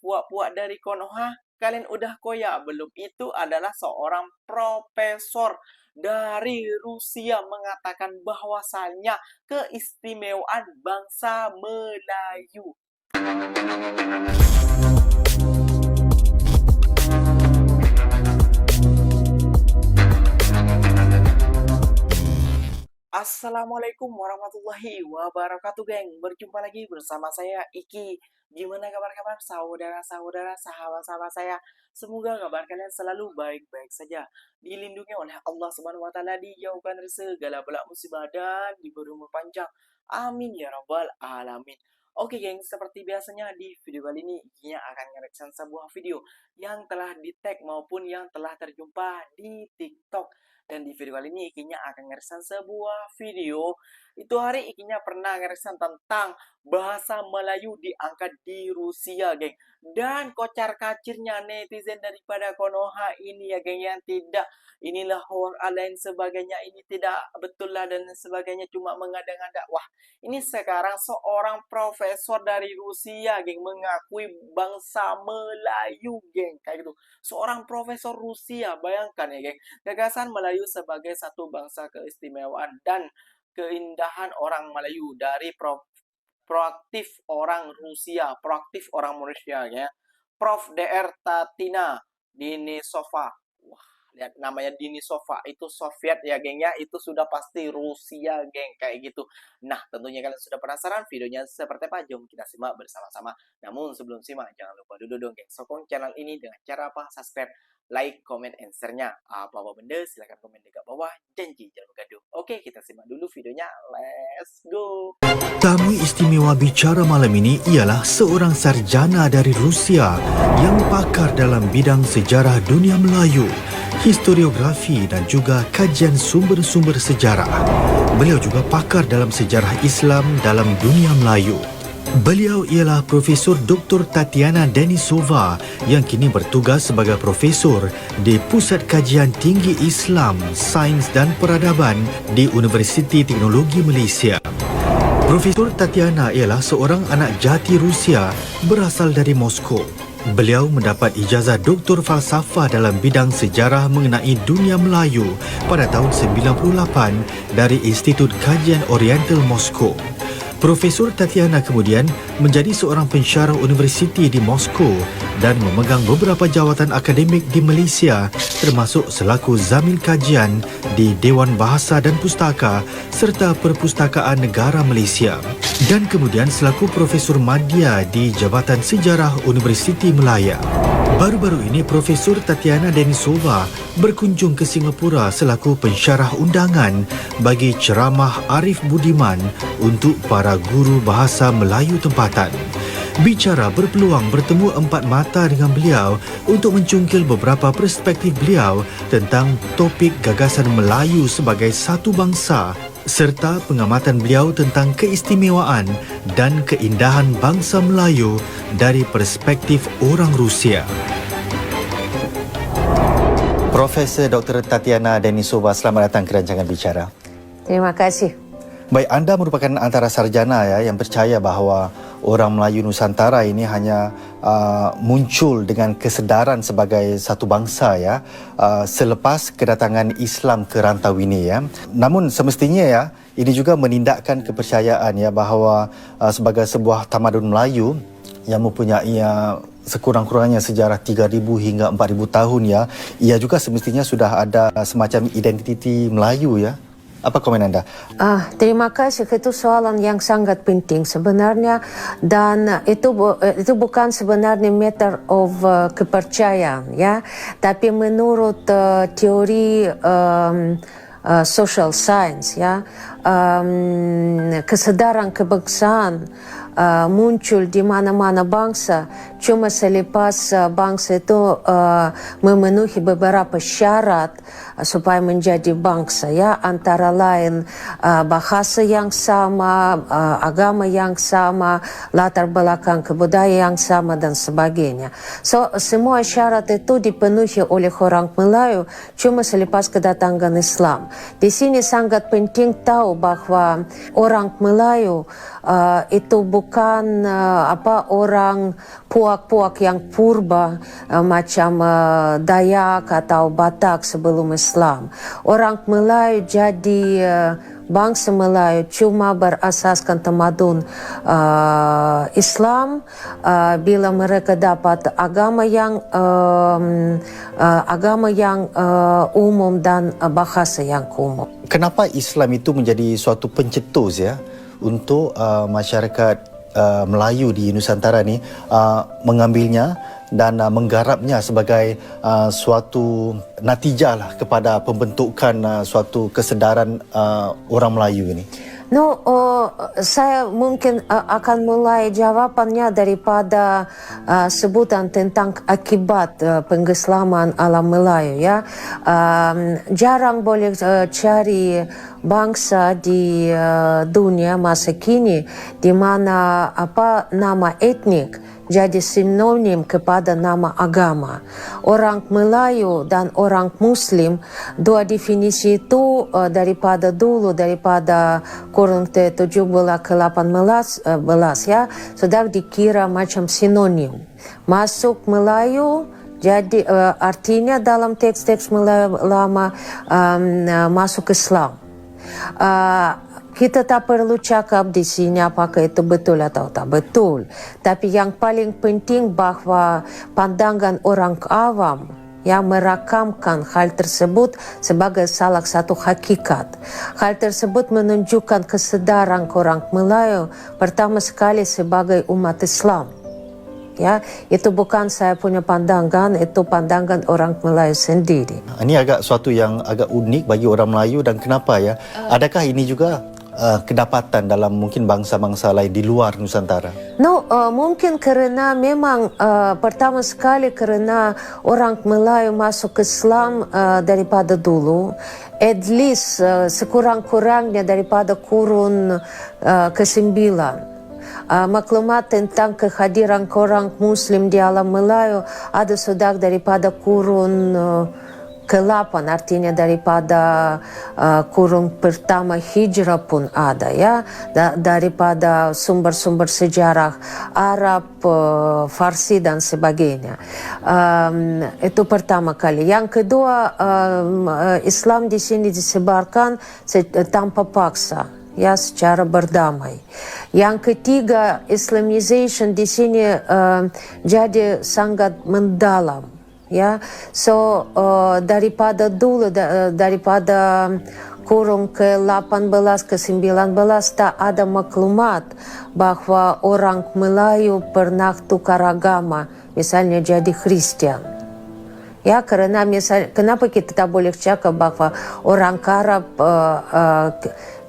puak-puak dari Konoha? Kalian udah koyak belum? Itu adalah seorang profesor dari Rusia mengatakan bahwasanya keistimewaan bangsa Melayu. Assalamualaikum warahmatullahi wabarakatuh, geng. Berjumpa lagi bersama saya Iki. Gimana kabar-kabar saudara-saudara, sahabat-sahabat saya? Semoga kabar kalian selalu baik-baik saja. Dilindungi oleh Allah Subhanahu wa taala, dijauhkan dari segala bala musibah dan diberi umur panjang. Amin ya rabbal alamin. Oke, geng, seperti biasanya di video kali ini Iki akan nge-reaction sebuah video yang telah di-tag maupun yang telah terjumpa di TikTok. Dan di video kali ini Ikinya akan ngeresan sebuah video. Itu hari Ikinya pernah ngeresan tentang bahasa Melayu diangkat di Rusia, geng. Dan kocar kacirnya netizen daripada Konoha ini ya, geng, yang tidak inilah hoax lain sebagainya, ini tidak betul lah dan sebagainya, cuma mengada-ngada. Wah, ini sekarang seorang profesor dari Rusia, geng, mengakui bangsa Melayu, geng, kayak gitu. Seorang profesor Rusia, bayangkan ya, geng. Gagasan Melayu sebagai satu bangsa keistimewaan dan keindahan orang Melayu dari proaktif orang Rusia, proaktif orang Malaysia ya. Prof. Dr. Tatina Denisova. Wah, lihat namanya Denisova, itu Soviet ya, geng ya. Itu sudah pasti Rusia, geng, kayak gitu. Nah, tentunya kalian sudah penasaran videonya seperti apa? Jom kita simak bersama-sama. Namun sebelum simak, jangan lupa dulu dong, geng, sokong channel ini dengan cara apa? Subscribe, like, comment, and share-nya. Apa-apa benda, silahkan komen di bawah. Janji jangan bergaduh. Oke, kita simak dulu videonya. Let's go. Tamu istimewa bicara malam ini ialah seorang sarjana dari Rusia yang pakar dalam bidang sejarah dunia Melayu, historiografi dan juga kajian sumber-sumber sejarah. Beliau juga pakar dalam sejarah Islam dalam dunia Melayu. Beliau ialah Profesor Dr. Tatiana Denisova yang kini bertugas sebagai profesor di Pusat Kajian Tinggi Islam, Sains dan Peradaban di Universiti Teknologi Malaysia. Profesor Tatiana ialah seorang anak jati Rusia berasal dari Moskow. Beliau mendapat ijazah Doktor Falsafah dalam bidang sejarah mengenai dunia Melayu pada tahun 98 dari Institut Kajian Oriental Moskow. Profesor Tatiana kemudian menjadi seorang pensyarah universiti di Moskow dan memegang beberapa jawatan akademik di Malaysia, termasuk selaku Zamil Kajian di Dewan Bahasa dan Pustaka serta Perpustakaan Negara Malaysia, dan kemudian selaku Profesor Madya di Jabatan Sejarah Universiti Melaya. Baru-baru ini Profesor Tatiana Denisova berkunjung ke Singapura selaku pensyarah undangan bagi ceramah Arif Budiman untuk para guru bahasa Melayu tempatan. Bicara berpeluang bertemu empat mata dengan beliau untuk mencungkil beberapa perspektif beliau tentang topik gagasan Melayu sebagai satu bangsa serta pengamatan beliau tentang keistimewaan dan keindahan bangsa Melayu dari perspektif orang Rusia. Profesor Dr. Tatiana Denisova, selamat datang ke rancangan Bicara. Terima kasih. Baik, anda merupakan antara sarjana yang percaya bahawa orang Melayu Nusantara ini hanya muncul dengan kesedaran sebagai satu bangsa selepas kedatangan Islam ke rantau ini Namun semestinya ini juga menindakkan kepercayaan bahawa sebagai sebuah tamadun Melayu yang mempunyai sekurang-kurangnya sejarah 3,000 hingga 4,000 tahun ia juga semestinya sudah ada semacam identiti Melayu Apa komen anda? Terima kasih, itu soalan yang sangat penting sebenarnya, dan itu bukan sebenarnya matter of kepercayaan tapi menurut teori social science kesadaran kebangsaan muncul di mana-mana bangsa cuma selepas bangsa itu memenuhi beberapa syarat supaya menjadi bangsa antara lain bahasa yang sama, agama yang sama, latar belakang kebudayaan yang sama dan sebagainya. So semua syarat itu dipenuhi oleh orang Melayu cuma selepas kedatangan Islam. Di sini sangat penting tahu tahu bahwa orang Melayu itu bukan orang puak-puak yang purba macam Dayak atau Batak sebelum Islam. Orang Melayu jadi bangsa Melayu cuma berasaskan tamadun Islam bila mereka dapat agama yang umum dan bahasa yang umum. Kenapa Islam itu menjadi suatu pencetus ya untuk masyarakat Melayu di Nusantara ni mengambilnya dan menggarapnya sebagai suatu natijah lah kepada pembentukan suatu kesedaran orang Melayu ini? Saya mungkin akan mulai jawabannya daripada sebutan tentang akibat pengislaman alam Melayu ya. Jarang boleh cari bangsa di dunia masa kini di mana nama etnik jadi sinonim kepada nama agama. Orang Melayu dan orang Muslim, dua definisi itu daripada dulu, daripada kurun ke-17 ke-18 ya, sudah dikira macam sinonim. Masuk Melayu, jadi artinya dalam teks-teks Melayu lama masuk Islam. Kita tak perlu cakap di sini apakah itu betul atau tak betul. Tapi yang paling penting bahwa pandangan orang awam yang merakamkan hal tersebut sebagai salah satu hakikat. Hal tersebut menunjukkan kesedaran orang Melayu pertama sekali sebagai umat Islam. Ya, itu bukan saya punya pandangan, itu pandangan orang Melayu sendiri. Ini agak suatu yang agak unik bagi orang Melayu dan kenapa ya? Adakah ini juga kedapatan dalam mungkin bangsa-bangsa lain di luar Nusantara? Mungkin kerana memang pertama sekali kerana orang Melayu masuk Islam daripada dulu, at least sekurang-kurangnya daripada kurun ke-9. Maklumat tentang kehadiran orang Muslim di alam Melayu ada sudah daripada kurun ke-8, artinya daripada kurun pertama hijrah pun ada ya, daripada sumber-sumber sejarah Arab, Farsi dan sebagainya. Itu pertama kali. Yang kedua, Islam di sini disebarkan tanpa paksa. Ya, secara berdamai. Yang ketiga, Islamization di sini jadi sangat mendalam. Ya, so daripada dulu, daripada kurun ke-18 ke-19 tak ada maklumat bahwa orang Melayu pernah tukar agama, misalnya jadi Kristian. Ya, karena kenapa kita tak boleh cakap bahwa orang Arab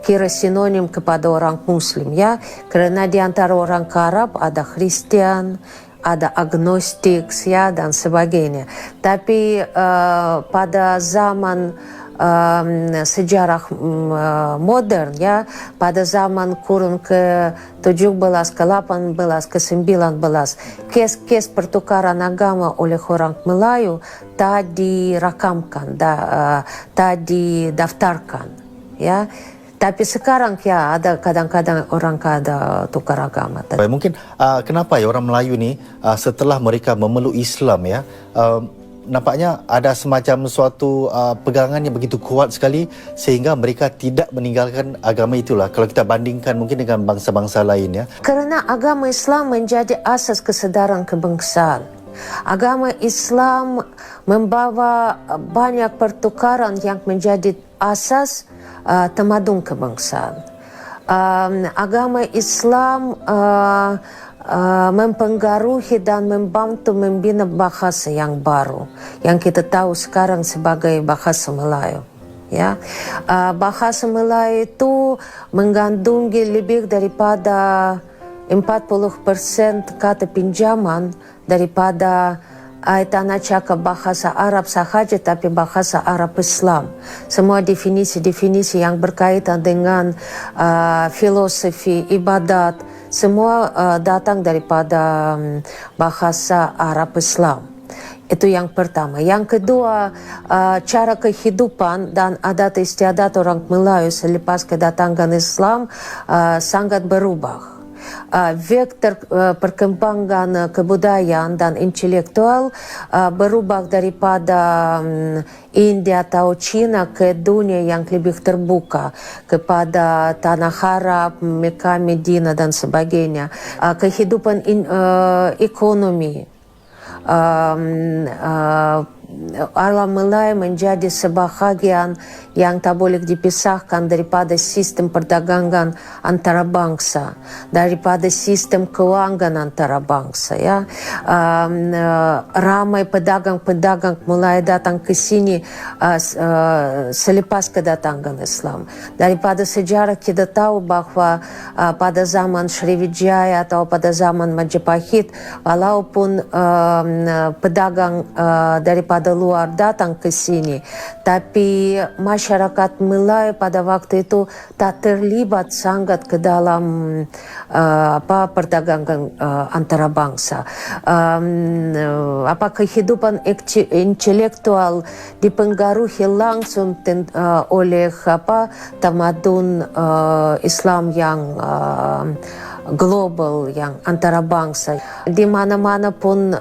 kira sinonim kepada orang Muslim ya, kerana di antara orang Arab ada Kristian, ada agnostik ya dan sebagainya. Tapi pada zaman sejarah modern ya, pada zaman kurun ke-17 ke-18 ke-19, kes-kes pertukaran agama oleh orang Melayu tak dirakamkan, tak didaftarkan ya. Tapi sekarang ya ada kadang-kadang orang ada tukar agama. Mungkin kenapa ya orang Melayu ni setelah mereka memeluk Islam ya, nampaknya ada semacam suatu pegangan yang begitu kuat sekali sehingga mereka tidak meninggalkan agama itulah kalau kita bandingkan mungkin dengan bangsa-bangsa lain ya. Karena agama Islam menjadi asas kesedaran kebangsaan. Agama Islam membawa banyak pertukaran yang menjadi asas tamadun kebangsaan. Agama Islam mempengaruhi dan membantu membina bahasa yang baru yang kita tahu sekarang sebagai bahasa Melayu. Ya, bahasa Melayu itu mengandungi lebih daripada 40% kata pinjaman daripada tanah cakap bahasa Arab sahaja, tapi bahasa Arab Islam. Semua definisi-definisi yang berkaitan dengan filosofi, ibadat, semua datang daripada bahasa Arab Islam. Itu yang pertama. Yang kedua, cara kehidupan dan adat istiadat orang Melayu selepas kedatangan Islam sangat berubah. Vektor perkembangan kebudayaan dan intelektual berubah daripada India atau China ke dunia yang lebih terbuka, kepada tanah Arab, Mekah, Medina dan sebagainya. Kehidupan ekonomi, alam Melayu menjadi sebahagian yang tak boleh dipisahkan daripada sistem perdagangan antara bangsa, daripada sistem keuangan antara bangsa. Ya, ramai pedagang-pedagang mulai datang ke sini selepas kedatangan Islam. Daripada sejarah kita tahu bahwa pada zaman Sriwijaya atau pada zaman Majapahit, walaupun pedagang daripada luar datang ke sini, tapi masyarakat Melayu pada waktu itu tak terlibat sangat ke dalam perdagangan antara bangsa. Kehidupan intelektual dipengaruhi langsung oleh tamadun Islam yang global, yang antara bangsa. Di mana-mana pun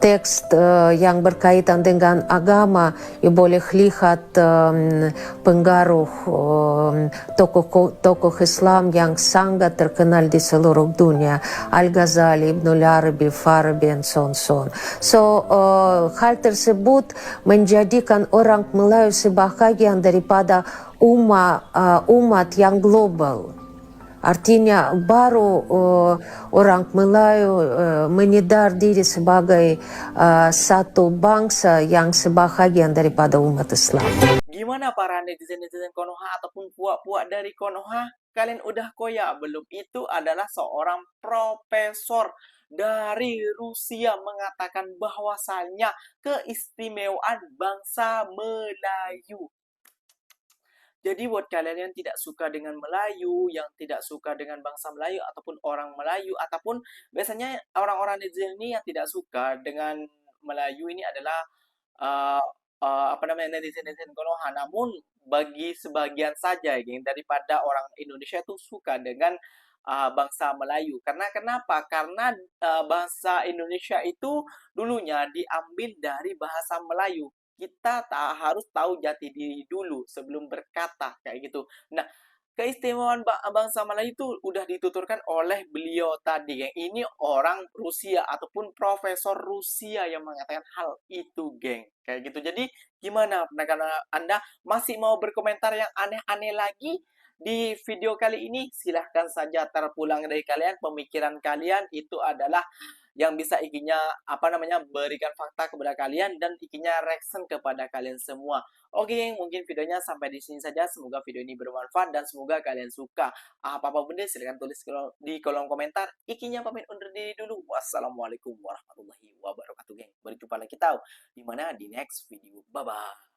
teks yang berkaitan dengan agama, boleh lihat pengaruh tokoh Islam yang sangat terkenal di seluruh dunia. Al-Ghazali, Ibnul Arabi, Farabi, dan so on. So, hal tersebut menjadikan orang Melayu sebahagian daripada umat yang global. Artinya baru orang Melayu menyadar diri sebagai satu bangsa yang sebahagian daripada umat Islam. Gimana para netizen-netizen Konoha ataupun puak-puak dari Konoha? Kalian udah koyak belum? Itu adalah seorang profesor dari Rusia mengatakan bahwasannya keistimewaan bangsa Melayu. Jadi buat kalian yang tidak suka dengan Melayu, yang tidak suka dengan bangsa Melayu ataupun orang Melayu, ataupun biasanya orang-orang netizen ini yang tidak suka dengan Melayu ini adalah netizen-netizen Konoha. Namun bagi sebagian saja, geng, daripada orang Indonesia itu suka dengan bangsa Melayu. Karena kenapa? Karena bahasa Indonesia itu dulunya diambil dari bahasa Melayu. Kita tak harus tahu jati diri dulu sebelum berkata, kayak gitu. Nah, keistimewaan bangsa Melayu itu udah dituturkan oleh beliau tadi, geng. Ini orang Rusia ataupun profesor Rusia yang mengatakan hal itu, geng. Kayak gitu. Jadi, gimana pendapat Anda? Masih mau berkomentar yang aneh-aneh lagi? Di video kali ini, silahkan saja terpulang dari kalian. Pemikiran kalian itu adalah yang bisa ikinya berikan fakta kepada kalian dan ikinya reaction kepada kalian semua. Oke, geng, mungkin videonya sampai di sini saja. Semoga video ini bermanfaat dan semoga kalian suka. Apa-apa benda silahkan tulis di kolom komentar. Ikinya pamit undur diri dulu. Wassalamualaikum warahmatullahi wabarakatuh, geng. Berjumpa lagi kita di next video. Bye bye.